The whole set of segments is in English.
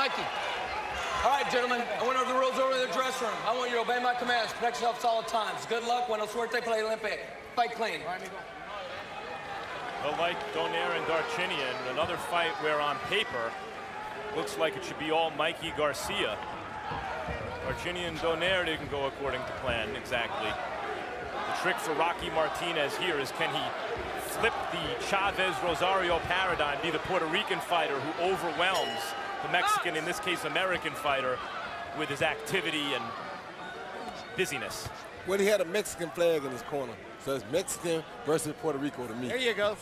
Mikey. All right, gentlemen, I went over the rules over in the dressing room. I want you to obey my commands. Protect yourselves all the times. Good luck. Buena suerte for the Olympic. Fight clean. Well, like Donaire and Darchinian, another fight where on paper, looks like it should be all Mikey Garcia. Darchinian and Donaire didn't go according to plan exactly. The trick for Rocky Martinez here is, can he flip the Chavez-Rosario paradigm, be the Puerto Rican fighter who overwhelms the Mexican, in this case American fighter, with his activity and busyness. Well, he had a Mexican flag in his corner. So it's Mexican versus Puerto Rico to me. There you go.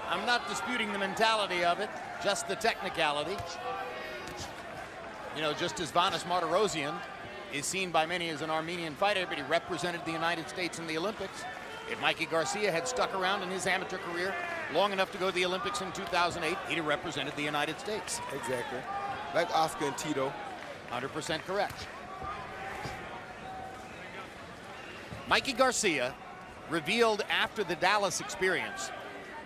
I'm not disputing the mentality of it, just the technicality. You know, just as Vanes Martirosyan is seen by many as an Armenian fighter, but he represented the United States in the Olympics. If Mikey Garcia had stuck around in his amateur career long enough to go to the Olympics in 2008, he'd have represented the United States. Exactly. Like Oscar and Tito. 100% correct. Mikey Garcia revealed after the Dallas experience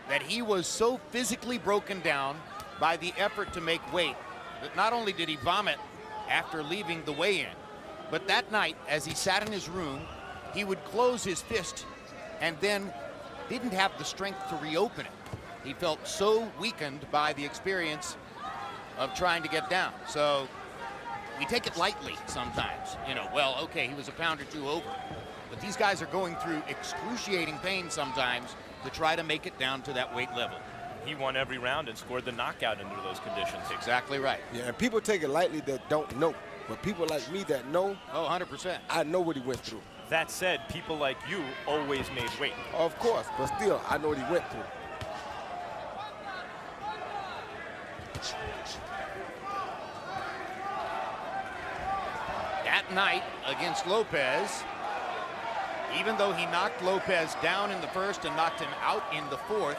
that he was so physically broken down by the effort to make weight that not only did he vomit after leaving the weigh-in, but that night, as he sat in his room, he would close his fist and then didn't have the strength to reopen it. He felt so weakened by the experience of trying to get down. So we take it lightly sometimes. You know, well, okay, he was a pound or two over. But these guys are going through excruciating pain sometimes to try to make it down to that weight level. He won every round and scored the knockout under those conditions. Exactly right. Yeah, and people take it lightly that don't know. But people like me that know, oh, 100%. I know what he went through. That said, people like you always made weight. Of course, but still, I know what he went through. That night against Lopez, even though he knocked Lopez down in the first and knocked him out in the fourth,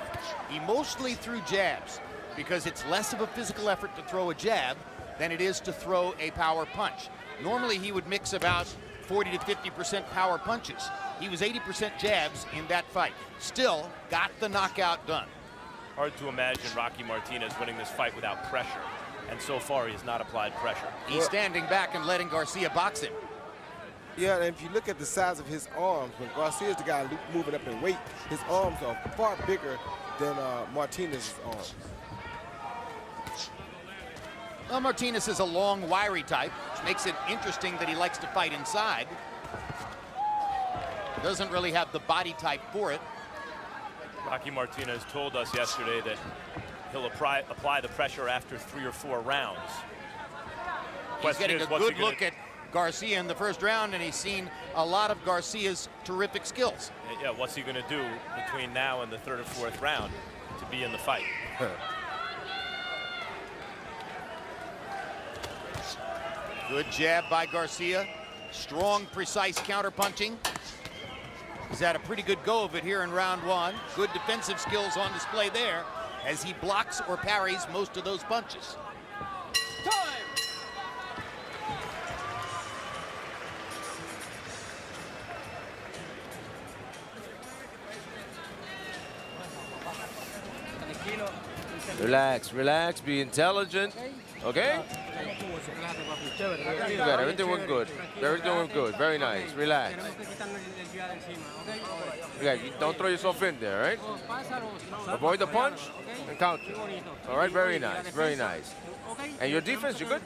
he mostly threw jabs because it's less of a physical effort to throw a jab than it is to throw a power punch. Normally he would mix about 40 to 50% power punches. He was 80% jabs in that fight. Still got the knockout done. Hard to imagine Rocky Martinez winning this fight without pressure. And so far he has not applied pressure. He's standing back and letting Garcia box him. Yeah, and if you look at the size of his arms, when Garcia's the guy moving up in weight, his arms are far bigger than Martinez's arms. Well, Martinez is a long, wiry type, which makes it interesting that he likes to fight inside. Doesn't really have the body type for it. Rocky Martinez told us yesterday that he'll apply the pressure after 3 or 4 rounds. He's getting a good look at Garcia in the first round, and he's seen a lot of Garcia's terrific skills. Yeah, what's he going to do between now and the 3rd or 4th round to be in the fight? Good jab by Garcia. Strong, precise counterpunching. He's had a pretty good go of it here in round 1. Good defensive skills on display there as he blocks or parries most of those punches. Time! Relax, relax, be intelligent, okay? Good, everything went good. Everything went good, very nice, relax. Yeah, you don't throw yourself in there, right? Avoid the punch and counter. All right, very nice, very nice. And your defense, you're good?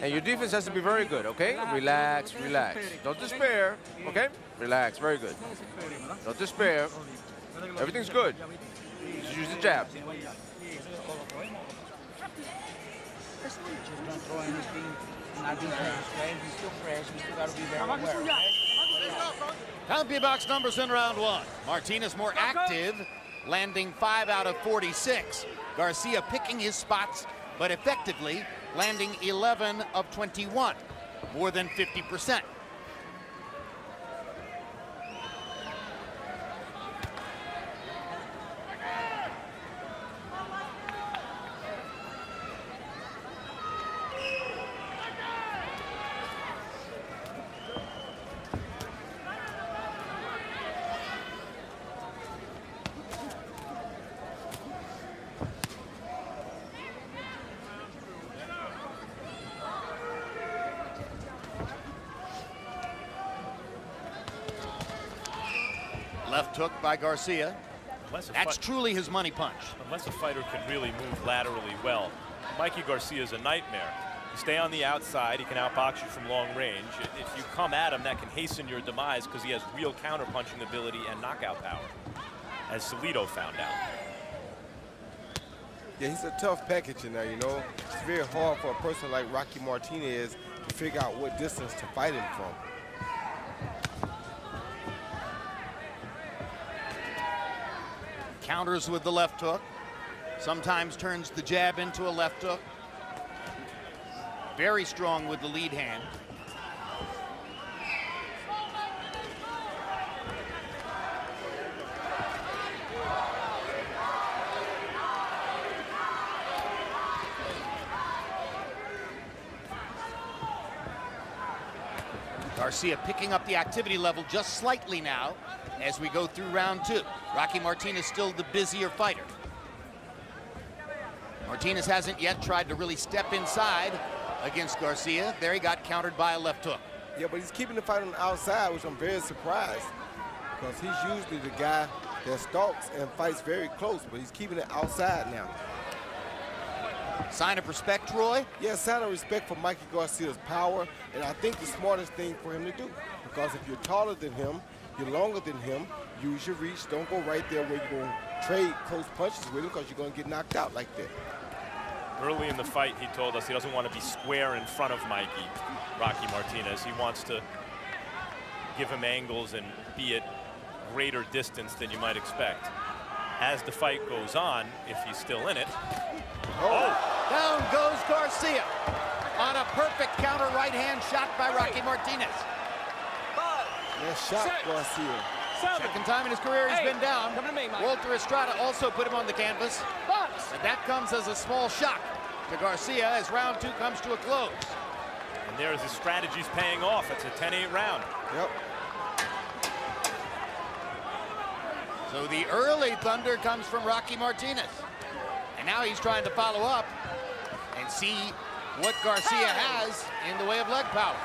And your defense has to be very good, okay? Relax, relax. Don't despair, okay? Relax, very good. Don't despair. Everything's good. Just use the jab. Penalty box numbers in round 1. Martinez more active, landing 5 out of 46. Garcia picking his spots, but effectively landing 11 of 21, more than 50%. Left hook by Garcia. That's truly his money punch. Unless a fighter can really move laterally well, Mikey Garcia is a nightmare. You stay on the outside, he can outbox you from long range. If you come at him, that can hasten your demise because he has real counter-punching ability and knockout power, as Salido found out. Yeah, he's a tough package in there, you know. It's very hard for a person like Rocky Martinez to figure out what distance to fight him from. Counters with the left hook. Sometimes turns the jab into a left hook. Very strong with the lead hand. Garcia picking up the activity level just slightly now as we go through round 2. Rocky Martinez still the busier fighter. Martinez hasn't yet tried to really step inside against Garcia. There he got countered by a left hook. Yeah, but he's keeping the fight on the outside, which I'm very surprised, because he's usually the guy that stalks and fights very close, but he's keeping it outside now. Sign of respect, Troy? Yeah, sign of respect for Mikey Garcia's power, and I think the smartest thing for him to do, because if you're taller than him, you're longer than him, use your reach. Don't go right there where you're going to trade close punches with him, because you're going to get knocked out like that. Early in the fight, he told us he doesn't want to be square in front of Mikey, Rocky Martinez. He wants to give him angles and be at greater distance than you might expect. As the fight goes on, if he's still in it. Oh! Down goes Garcia on a perfect counter right hand shot by Rocky Martinez. Nice shot, Garcia. Second time in his career he's been down. Walter Estrada also put him on the canvas. And that comes as a small shock to Garcia as round 2 comes to a close. And there's his strategies paying off. It's a 10-8 round. Yep. So the early thunder comes from Rocky Martinez. And now he's trying to follow up and see what Garcia has in the way of leg power.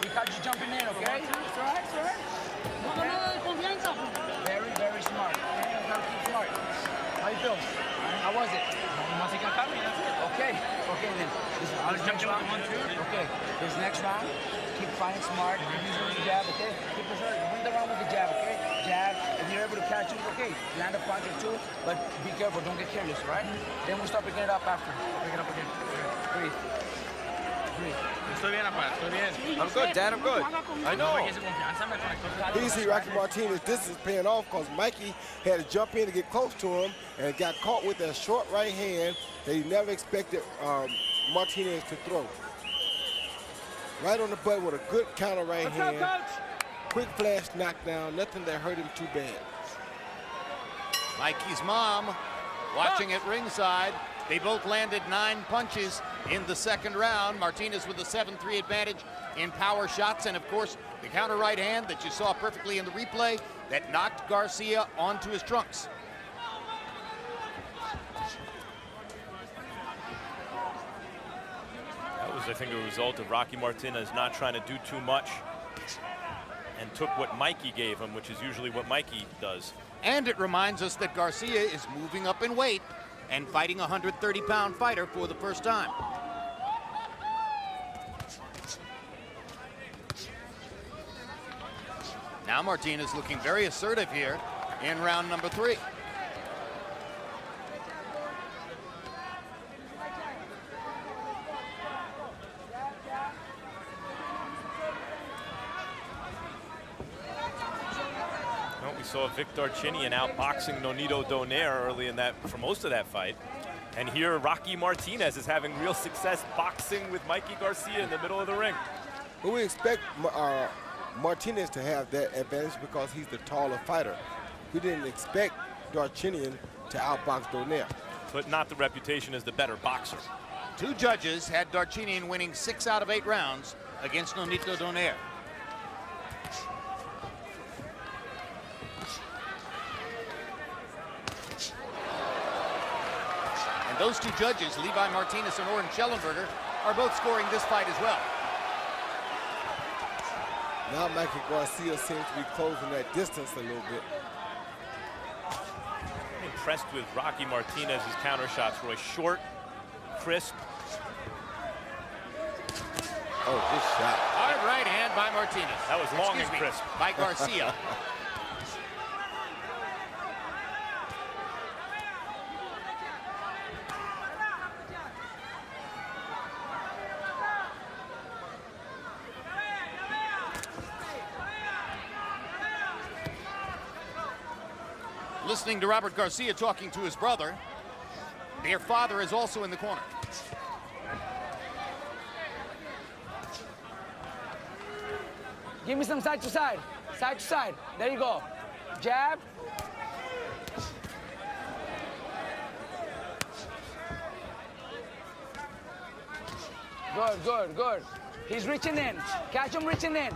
We caught you jumping in, okay? It's all right, it's all right. Very, very smart. Smart. How you feel? How was it? Okay, okay then. Listen, next round. Okay, this next round, keep fighting smart. Keep using the jab, okay? Keep win the round with the jab, okay? Jab. If you're able to catch it, okay. Land a punch or two, but be careful. Don't get careless, right? Then we'll start picking it up after. Pick it up again. Breathe. I'm good, Dad, I'm good. I know. Easy, Rocky Martinez. This is paying off because Mikey had to jump in to get close to him and got caught with that short right hand that he never expected Martinez to throw. Right on the butt with a good counter right hand. Quick flash knockdown, nothing that hurt him too bad. Mikey's mom watching at ringside. They both landed 9 punches in the second round. Martinez with a 7-3 advantage in power shots. And of course, the counter right hand that you saw perfectly in the replay that knocked Garcia onto his trunks. That was, I think, a result of Rocky Martinez not trying to do too much and took what Mikey gave him, which is usually what Mikey does. And it reminds us that Garcia is moving up in weight and fighting a 130-pound fighter for the first time. Now Martinez looking very assertive here in round number 3. We saw Victor Chinian outboxing Nonito Donaire early in that, for most of that fight. And here Rocky Martinez is having real success boxing with Mikey Garcia in the middle of the ring. But we expect Martinez to have that advantage because he's the taller fighter. We didn't expect Darchinian to outbox Donaire. But not the reputation as the better boxer. 2 judges had Darchinian winning 6 out of 8 rounds against Nonito Donaire. And those 2 judges, Levi Martinez and Oren Schellenberger, are both scoring this fight as well. Now Mikey Garcia seems to be closing that distance a little bit. I'm impressed with Rocky Martinez's counter shots, Roy. Short, crisp. Oh, good shot. Hard right hand by Martinez. That was long and crisp. By Garcia. Listening to Robert Garcia talking to his brother. Their father is also in the corner. Give me some side to side. Side to side. There you go. Jab. Good, good, good. He's reaching in. Catch him reaching in.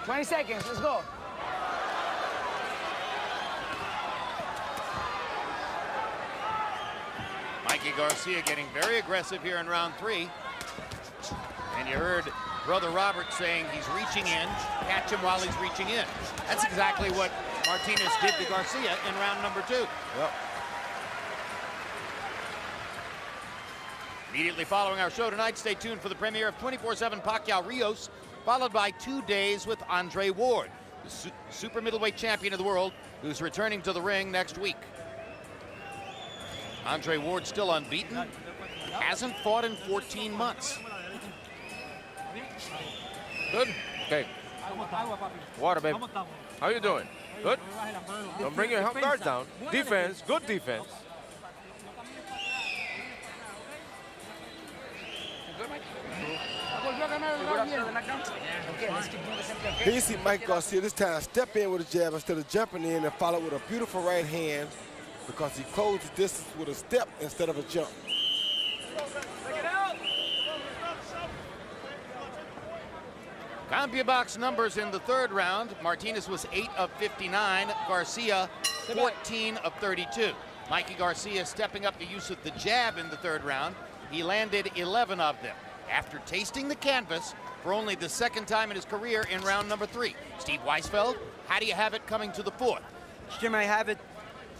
20 seconds. Let's go. Mikey Garcia getting very aggressive here in round 3. And you heard Brother Robert saying he's reaching in, catch him while he's reaching in. That's exactly what Martinez did to Garcia in round number 2. Yep. Immediately following our show tonight, stay tuned for the premiere of 24/7 Pacquiao Rios, followed by 2 days with Andre Ward, the super middleweight champion of the world, who's returning to the ring next week. Andre Ward still unbeaten, hasn't fought in 14 months. Good? Okay. Water, baby. How you doing? Good? Don't bring your guard down. Defense, good defense. Here you see Mike Garcia this time step in with a jab instead of jumping in and follow with a beautiful right hand because he closed the distance with a step instead of a jump. CompuBox numbers in the 3rd round. Martinez was 8 of 59. Garcia, 14 of 32. Mikey Garcia stepping up the use of the jab in the 3rd round. He landed 11 of them after tasting the canvas for only the 2nd time in his career in round number 3. Steve Weisfeld, how do you have it coming to the 4th? Jim, I have it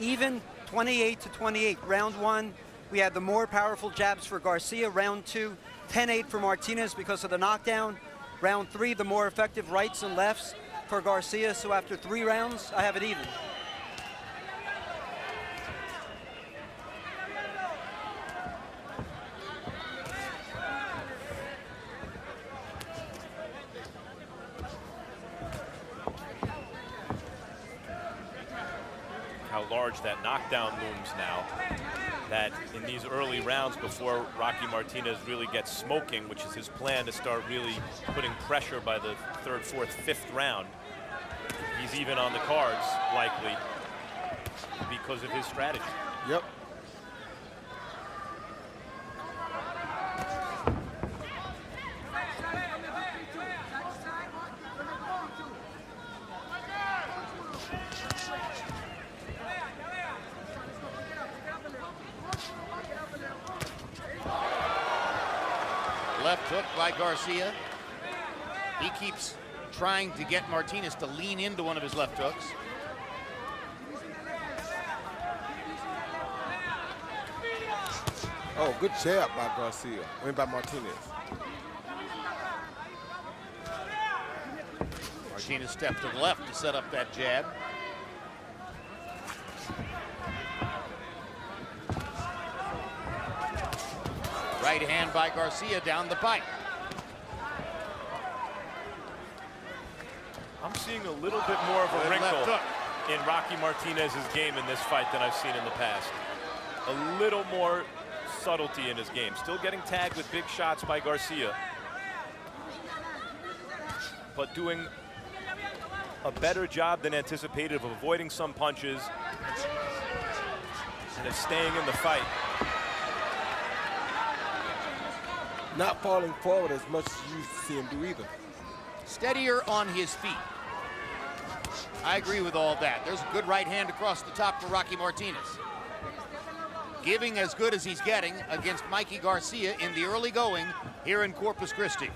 even 28-28. Round 1, we had the more powerful jabs for Garcia. Round 2, 10-8 for Martinez because of the knockdown. Round 3, the more effective rights and lefts for Garcia. So after 3 rounds, I have it even. How large that knockdown looms now. That in these early rounds before Rocky Martinez really gets smoking, which is his plan to start really putting pressure by the 3rd, 4th, 5th round, he's even on the cards likely because of his strategy. Yep. Left hook by Garcia. He keeps trying to get Martinez to lean into one of his left hooks. Oh, good jab by Garcia. I mean by Martinez. Martinez stepped to the left to set up that jab. Right hand by Garcia down the pipe. I'm seeing a little bit more of a Good wrinkle left hook. in Rocky Martinez's game in this fight than I've seen in the past. A little more subtlety in his game. Still getting tagged with big shots by Garcia, but doing a better job than anticipated of avoiding some punches and of staying in the fight. Not falling forward as much as you used to see him do either. Steadier on his feet. I agree with all that. There's a good right hand across the top for Rocky Martinez. giving as good as he's getting against Mikey Garcia in the early going here in Corpus Christi.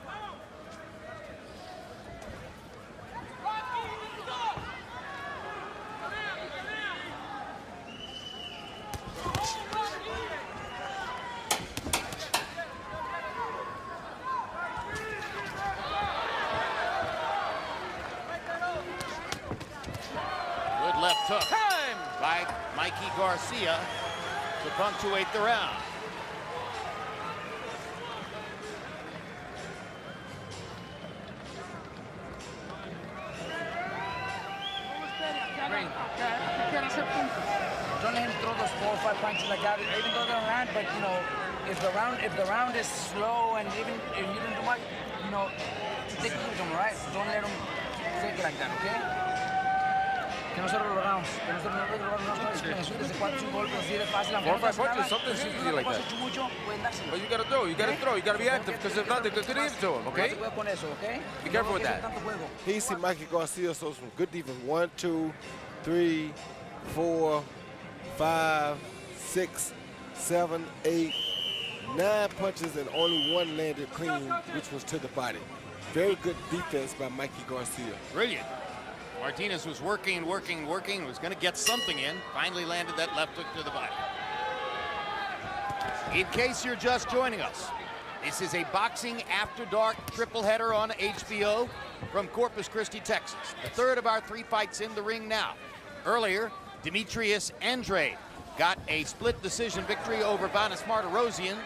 Good left hook by Mikey Garcia to punctuate the round. Don't let him throw those 4 or 5 punches like that, even though they'll land. But you know, if the round is slow and even if you didn't do much, you know, take it with him, right? Don't let him take it like that, okay? Que nosotros lo logramos. Que nosotros no logramos desde 4 o 5 golpes así de fácil. 4 or 5 punches, something's easy like that. But you gotta throw, you gotta be active, because if not, they could give to him, okay? Be careful with that. He see Mikey Garcia show some good defense. 1, 2, 3, 4, 5, 6, 7, 8, 9 punches and only 1 landed clean, which was to the body. Very good defense by Mikey Garcia. Brilliant. Martinez was working, was going to get something in. Finally landed that left hook to the body. In case you're just joining us, this is a Boxing After Dark triple header on HBO from Corpus Christi, Texas. The third of our 3 fights in the ring now. Earlier, Demetrius Andrade got a split decision victory over Vanis Martirosyan,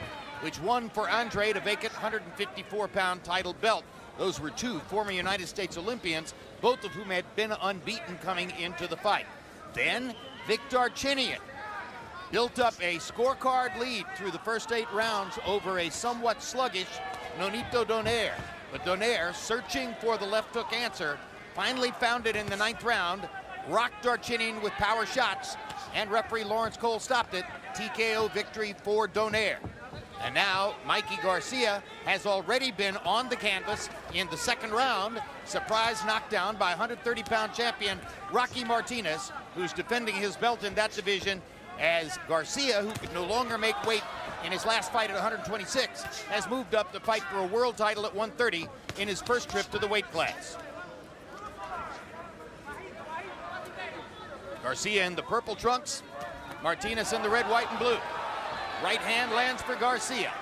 which won for Andrade a vacant 154-pound title belt. Those were 2 former United States Olympians, both of whom had been unbeaten coming into the fight. Then, Victor Darchinyan built up a scorecard lead through the first 8 rounds over a somewhat sluggish Nonito Donaire. But Donaire, searching for the left hook answer, finally found it in the 9th round, rocked Darchinyan with power shots, and referee Lawrence Cole stopped it. TKO victory for Donaire. And now Mikey Garcia has already been on the canvas in the 2nd round. Surprise knockdown by 130-pound champion Rocky Martinez, who's defending his belt in that division, as Garcia, who could no longer make weight in his last fight at 126, has moved up to fight for a world title at 130 in his first trip to the weight class. Garcia in the purple trunks, Martinez in the red, white, and blue. Right hand lands for Garcia.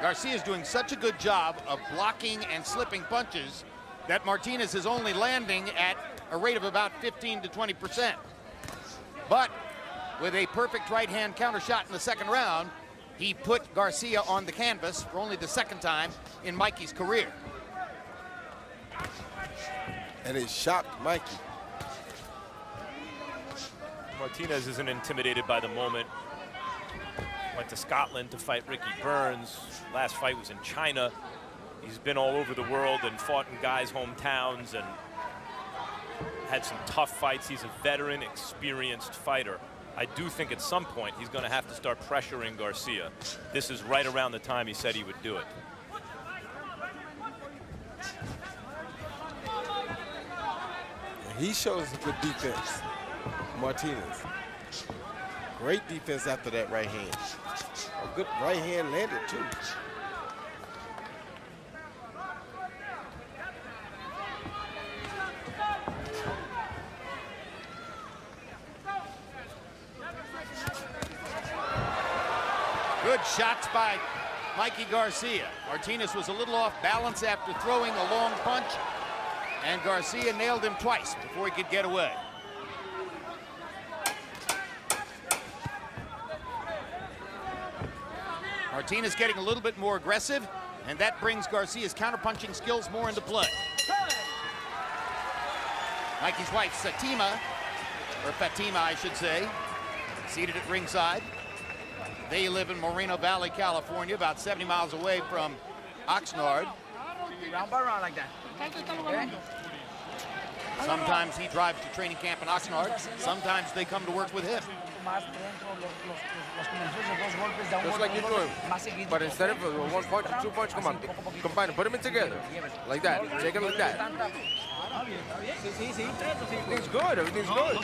Garcia is doing such a good job of blocking and slipping punches that Martinez is only landing at a rate of about 15 to 20%. But with a perfect right hand counter shot in the 2nd round, he put Garcia on the canvas for only the 2nd time in Mikey's career. And it shocked Mikey. Martinez isn't intimidated by the moment. Went to Scotland to fight Ricky Burns. Last fight was in China. He's been all over the world and fought in guys' hometowns and had some tough fights. He's a veteran, experienced fighter. I do think at some point he's going to have to start pressuring Garcia. This is right around the time he said he would do it. He shows a good defense, Martinez. Great defense after that right hand. A good right hand landed too. Good shots by Mikey Garcia. Martinez was a little off balance after throwing a long punch, and Garcia nailed him twice before he could get away. Martinez getting a little bit more aggressive, and that brings Garcia's counterpunching skills more into play. Mikey's wife, Fatima, I should say, seated at ringside. They live in Moreno Valley, California, about 70 miles away from Oxnard. Round by round like that. Okay? Sometimes he drives to training camp in Oxnard. Sometimes they come to work with him. más dentro, los combinaciones de dos golpes da un Just golpe, like un you're golpe, doing. más seguido. But instead of one punch or two punch, come on, combine them, put them in together. Like that, take it like that. Everything's good, everything's good.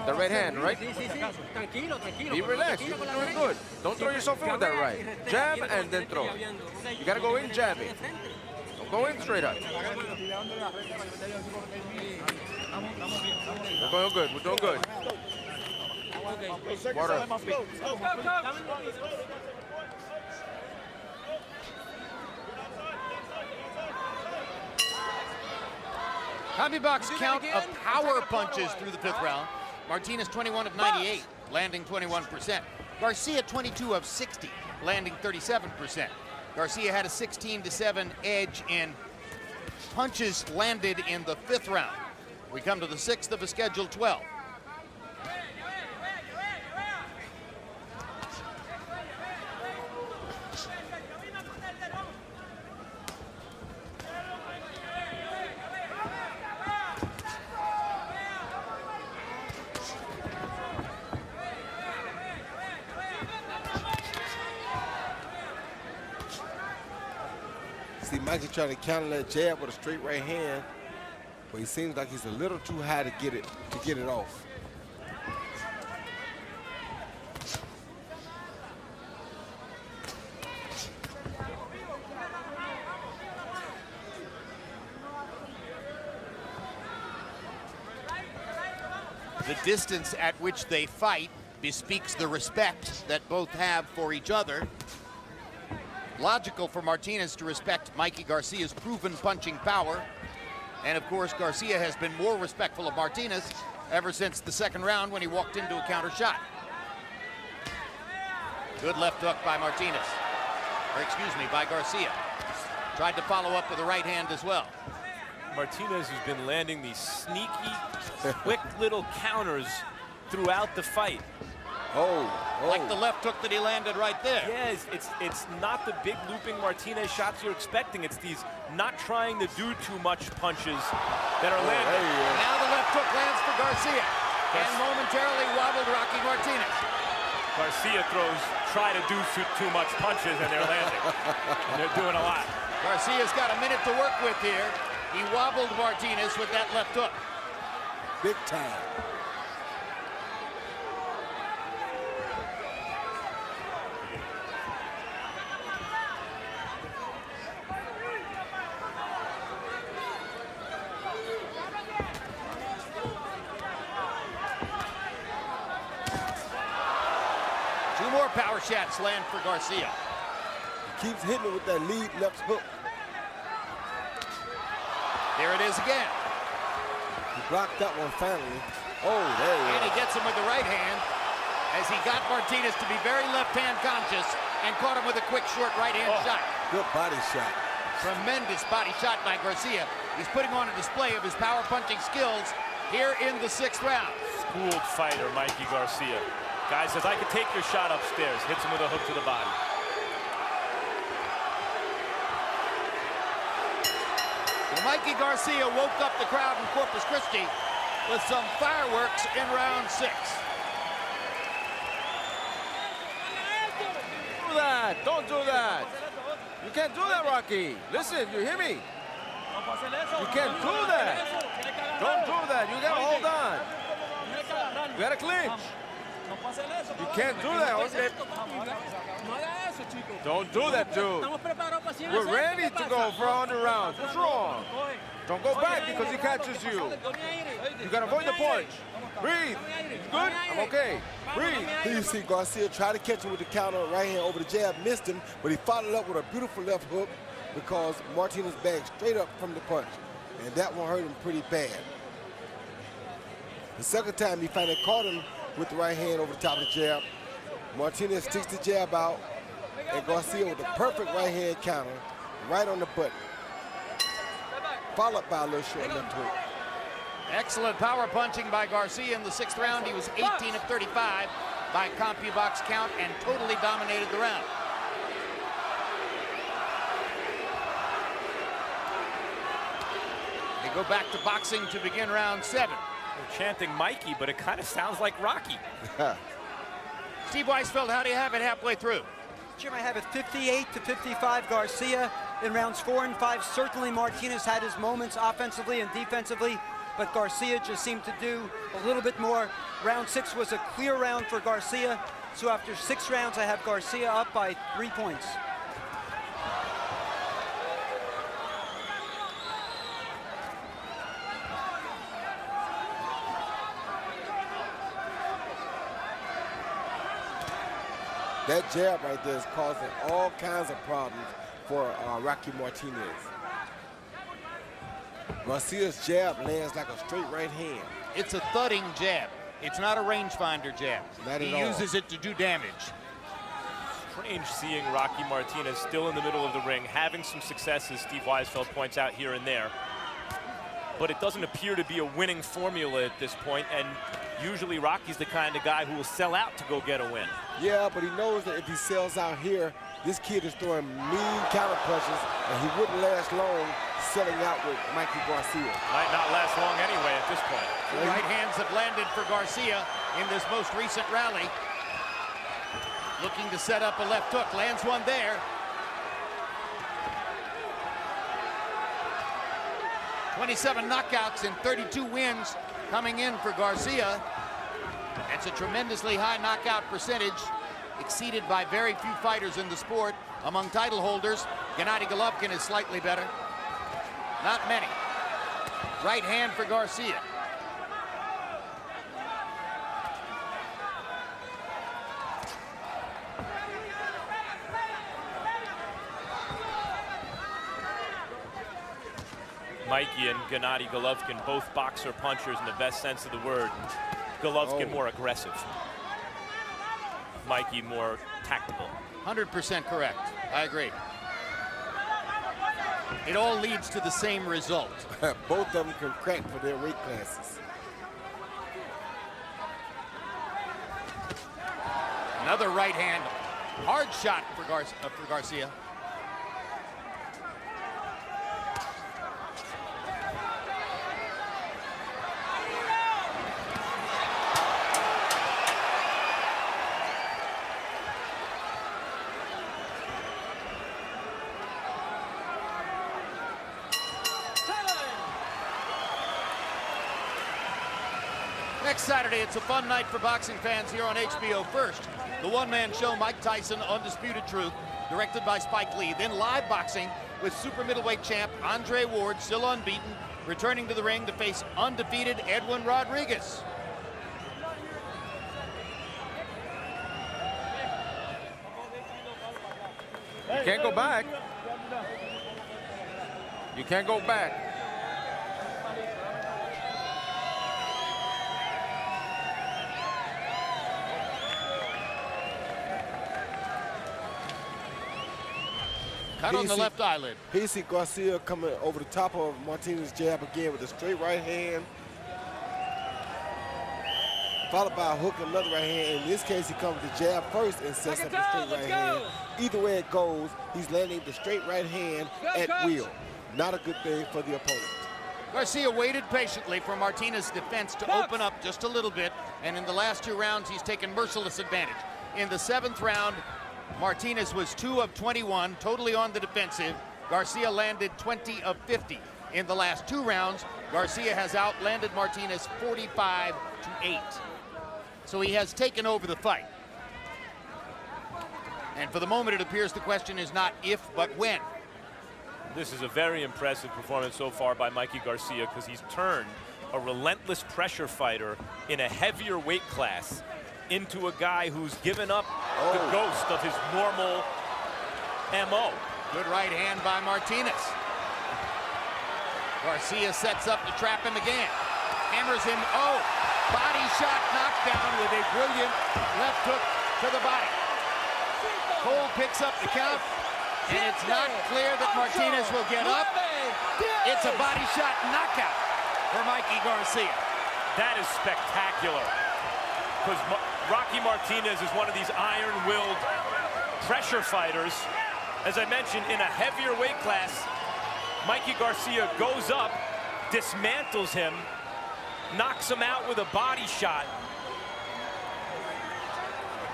The right hand, right? Be relaxed, you're doing good. Don't throw yourself in with that right. Jab and then throw. You gotta go in jabbing. Don't go in straight up. We're going good, we're doing good. Water. Copy box count of power punches through the 5th round. Martinez 21 of 98, landing 21%. Garcia 22 of 60, landing 37%. Garcia had a 16-7 edge in punches landed in the 5th round. We come to the 6th of a scheduled 12. See, Mikey trying to counter that jab with a straight right hand, but he seems like he's a little too high to get it off. The distance at which they fight bespeaks the respect that both have for each other. Logical for Martinez to respect Mikey Garcia's proven punching power. And of course, Garcia has been more respectful of Martinez ever since the 2nd round when he walked into a counter shot. Good left hook by Martinez, or excuse me, by Garcia. Tried to follow up with a right hand as well. Martinez has been landing these sneaky, quick little counters throughout the fight. Like the left hook that he landed right there. Yeah, it's not the big looping Martinez shots you're expecting. It's these not trying to do too much punches that are landing. Now the left hook lands for Garcia and momentarily wobbled Rocky Martinez. Garcia try to do too much punches and they're landing. And they're doing a lot. Garcia's got a minute to work with here. He wobbled Martinez with that left hook. Big time. Two more power shots land for Garcia. He keeps hitting it with that lead left hook. There it is again. He blocked that one finally. Oh, there he is. And he gets him with the right hand as he got Martinez to be very left-hand conscious and caught him with a quick, short right-hand shot. Good body shot. Tremendous body shot by Garcia. He's putting on a display of his power punching skills here in the 6th round. Schooled fighter, Mikey Garcia. Guy says, I can take your shot upstairs. Hits him with a hook to the body. Well, Mikey Garcia woke up the crowd in Corpus Christi with some fireworks in round 6. Do that, don't do that. You can't do that, Rocky. Listen, you hear me? You can't do that. Don't do that, you gotta hold on. You gotta clinch. You can't do that, okay? Don't do that, dude. We're ready to go for 100 rounds. What's wrong? Don't go back because he catches you. You gotta avoid the punch. Breathe. Good? I'm okay. Breathe. Here you see Garcia try to catch him with the counter right hand over the jab, missed him, but he followed up with a beautiful left hook because Martinez bagged straight up from the punch. And that one hurt him pretty bad. The second time he finally caught him with the right hand over the top of the jab. Martinez sticks the jab out, and Garcia with the perfect right hand counter right on the button. Followed by a little short left hook. Excellent power punching by Garcia in the 6th round. He was 18 of 35 by CompuBox count and totally dominated the round. They go back to boxing to begin round 7. They're chanting Mikey, but it kind of sounds like Rocky. Steve Weisfeld, how do you have it halfway through? Jim, I have it 58 to 55 Garcia in rounds 4 and 5. Certainly Martinez had his moments offensively and defensively, but Garcia just seemed to do a little bit more. Round 6 was a clear round for Garcia, so after 6 rounds, I have Garcia up by 3 points. That jab right there is causing all kinds of problems for Rocky Martinez. Garcia's jab lands like a straight right hand. It's a thudding jab. It's not a rangefinder jab. Not He at all. uses it to do damage. Strange seeing Rocky Martinez still in the middle of the ring, having some success, as Steve Weisfeld points out, here and there. But it doesn't appear to be a winning formula at this point, and usually Rocky's the kind of guy who will sell out to go get a win. Yeah, but he knows that if he sells out here, this kid is throwing mean counter punches, and he wouldn't last long selling out with Mikey Garcia. Might not last long anyway at this point. Two right hands have landed for Garcia in this most recent rally. Looking to set up a left hook, lands one there. 27 knockouts and 32 wins coming in for Garcia. That's a tremendously high knockout percentage, exceeded by very few fighters in the sport. Among title holders, Gennady Golovkin is slightly better. Not many. Right hand for Garcia. Mikey and Gennady Golovkin, both boxer punchers in the best sense of the word. Golovkin more aggressive. Mikey more tactical. 100% correct. I agree. It all leads to the same result. Both of them can crack for their weight classes. Another right hand. Hard shot for Garcia. Next Saturday, it's a fun night for boxing fans here on HBO. First, the one-man show, Mike Tyson, Undisputed Truth, directed by Spike Lee. Then live boxing with super middleweight champ Andre Ward, still unbeaten, returning to the ring to face undefeated Edwin Rodriguez. You can't go back. You can't go back. Cut on the left eyelid. He see Garcia coming over the top of Martinez's jab again with a straight right hand, followed by a hook and another right hand. In this case, he comes with the jab first and sets up the straight right hand. Either way it goes, he's landing the straight right hand at will. Not a good thing for the opponent. Garcia waited patiently for Martinez's defense to open up just a little bit, and in the last 2 rounds, he's taken merciless advantage. In the 7th round, Martinez was 2 of 21, totally on the defensive. Garcia landed 20 of 50. In the last 2 rounds, Garcia has outlanded Martinez 45 to 8. So he has taken over the fight. And for the moment, it appears the question is not if, but when. This is a very impressive performance so far by Mikey Garcia, because he's turned a relentless pressure fighter in a heavier weight class into a guy who's given up the ghost of his normal MO. Good right hand by Martinez. Garcia sets up to trap him again. Hammers him, body shot knockdown with a brilliant left hook to the body. Cole picks up the count, and it's not clear that Martinez will get up. It's a body shot knockout for Mikey Garcia. That is spectacular, because Rocky Martinez is one of these iron-willed pressure fighters. As I mentioned, in a heavier weight class, Mikey Garcia goes up, dismantles him, knocks him out with a body shot.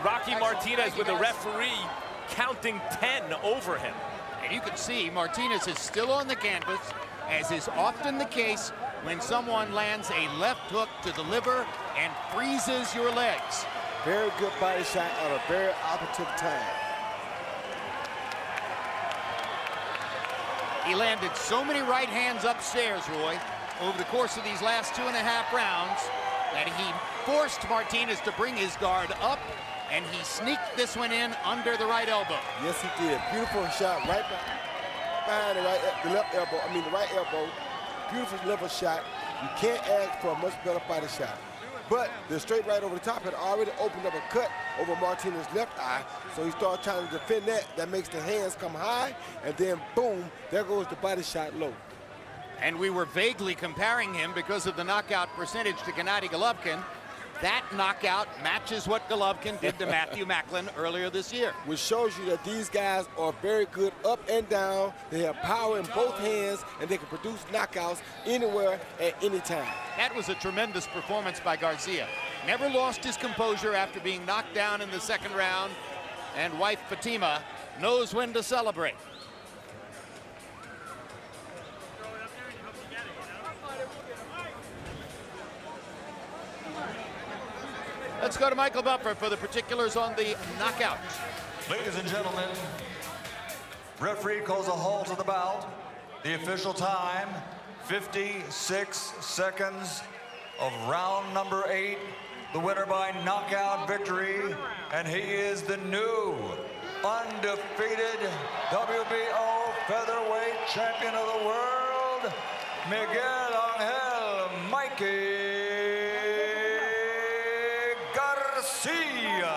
Rocky Martinez with the referee counting 10 over him. And you can see Martinez is still on the canvas, as is often the case when someone lands a left hook to the liver and freezes your legs. Very good body shot at a very opportune time. He landed so many right hands upstairs, Roy, over the course of these last 2.5 rounds, that he forced Martinez to bring his guard up, and he sneaked this one in under the right elbow. Yes, he did. Beautiful shot right behind the left elbow. I mean, the right elbow. Beautiful liver shot. You can't ask for a much better body shot. But the straight right over the top had already opened up a cut over Martinez's left eye, so he started trying to defend that. That makes the hands come high, and then boom, there goes the body shot low. And we were vaguely comparing him because of the knockout percentage to Gennady Golovkin. That knockout matches what Golovkin did to Matthew Macklin earlier this year. Which shows you that these guys are very good up and down. They have power in both hands, and they can produce knockouts anywhere at any time. That was a tremendous performance by Garcia. Never lost his composure after being knocked down in the second round, and wife Fatima knows when to celebrate. Let's go to Michael Buffer for the particulars on the knockout. Ladies and gentlemen, referee calls a halt to the bout. The official time, 56 seconds of round number 8. The winner by knockout victory, and he is the new undefeated WBO featherweight champion of the world, Miguel Angel Mikey Garcia.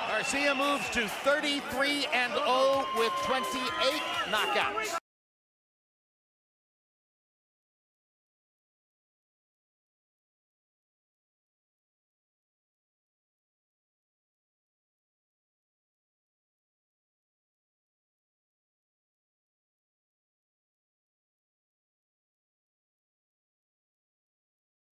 Garcia moves to 33-0 with 28 knockouts.